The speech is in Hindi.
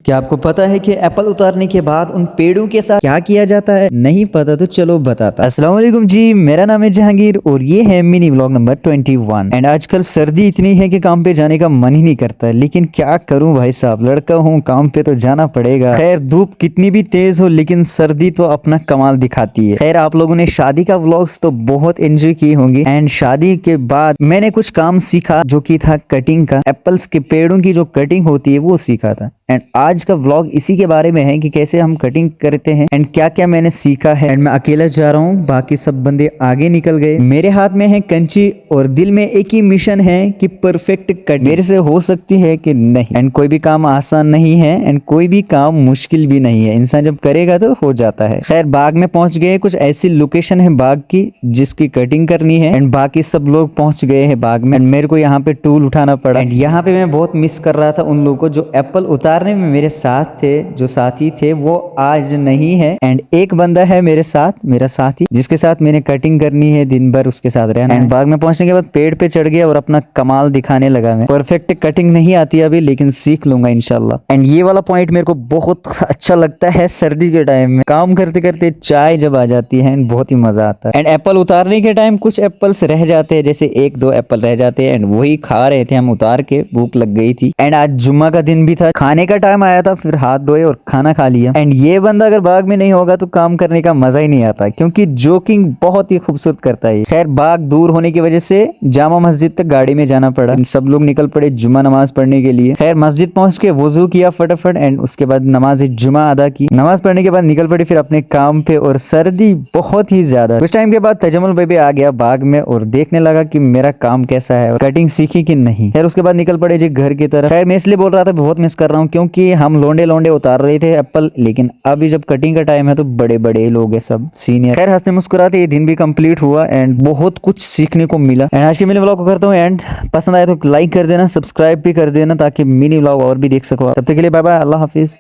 क्या आपको पता है कि एप्पल उतारने के बाद उन पेड़ों के साथ क्या किया जाता है? नहीं पता तो चलो बताता। अस्सलाम वालेकुम जी, मेरा नाम है जहांगीर और ये है मिनी व्लॉग नंबर 21। एंड आजकल सर्दी इतनी है कि काम पे जाने का मन ही नहीं करता, लेकिन क्या करूं भाई साहब, लड़का हूं, काम पे तो जाना पड़ेगा। खैर धूप कितनी भी तेज हो लेकिन सर्दी तो अपना कमाल दिखाती है। खैर आप लोगों ने शादी का व्लॉग्स तो बहुत एंजॉय किए होंगे एंड शादी के बाद मैंने कुछ काम सीखा जो कि था कटिंग का। एप्पल्स के पेड़ों की जो कटिंग होती है वो सीखा था एंड आज का व्लॉग इसी के बारे में है कि कैसे हम कटिंग करते हैं एंड क्या क्या मैंने सीखा है। एंड मैं अकेला जा रहा हूँ, बाकी सब बंदे आगे निकल गए। मेरे हाथ में है कैंची और दिल में एक ही मिशन है कि परफेक्ट कट मेरे से हो सकती है कि नहीं। एंड कोई भी काम आसान नहीं है एंड कोई भी काम मुश्किल भी नहीं है, इंसान जब करेगा तो हो जाता है। खैर बाग में पहुंच गए, कुछ ऐसी लोकेशन है बाग की जिसकी कटिंग करनी है एंड बाकी सब लोग पहुंच गए हैं बाग में। मेरे को यहाँ पे टूल उठाना पड़ा एंड यहाँ पे मैं बहुत मिस कर रहा था उन लोगों को जो एप्पल उतारने में मेरे साथ थे। जो साथी थे वो आज नहीं है एंड एक बंदा है मेरे साथ, मेरा साथी, जिसके साथ मैंने कटिंग करनी है, दिन भर उसके साथ रहना है। बाग में पहुंचने के बाद पेड़ पे चढ़ गया और अपना कमाल दिखाने लगा। मैं परफेक्ट कटिंग नहीं आती अभी, लेकिन सीख लूंगा इंशाल्लाह। एंड ये वाला पॉइंट मेरे को बहुत अच्छा लगता है सर्दी के टाइम में काम करते करते चाय जब आ जाती है एंड बहुत ही मजा आता है। एंड एप्पल उतारने के टाइम कुछ एप्पल्स रह जाते हैं, जैसे एक दो एप्पल रह जाते हैं एंड वही खा रहे थे हम उतार के, भूख लग गई थी। एंड आज जुम्मा का दिन भी था, खाने का टाइम आया था, फिर हाथ धोए और खाना खा लिया। एंड ये बंदा अगर बाग में नहीं होगा तो काम करने का मजा ही नहीं आता, क्योंकि जोकिंग बहुत ही खूबसूरत करता है। खैर बाग दूर होने की वजह से जामा मस्जिद तक गाड़ी में जाना पड़ा। सब लोग निकल पड़े जुम्मा नमाज पढ़ने के लिए। खैर मस्जिद पहुंच के वजू किया फटाफट एंड उसके बाद नमाज जुम्मा अदा की। नमाज पढ़ने के बाद निकल पड़े फिर अपने काम पे। और सर्दी बहुत ही ज्यादा। कुछ टाइम के बाद तजम्मुल भाई भी आ गया बाग में और देखने लगा कि मेरा काम कैसा है और कटिंग सीखी कि नहीं। खैर उसके बाद निकल पड़े जी घर की तरफ। खैर मैं इसलिए बोल रहा था बहुत मिस कर रहा हूँ क्योंकि हम लोंडे लोंडे उतार रहे थे एप्पल, लेकिन अभी जब कटिंग का टाइम है तो बड़े बड़े लोग हैं, सब सीनियर। खैर हंसते मुस्कुराते ये दिन भी कंप्लीट हुआ एंड बहुत कुछ सीखने को मिला। एंड आज के मिनी व्लॉग को करता हूँ एंड पसंद आए तो लाइक कर देना, सब्सक्राइब भी कर देना ताकि मिनी व्लॉग और भी देख सको। तब तक के लिए बाय बाय, अल्लाह हाफिज।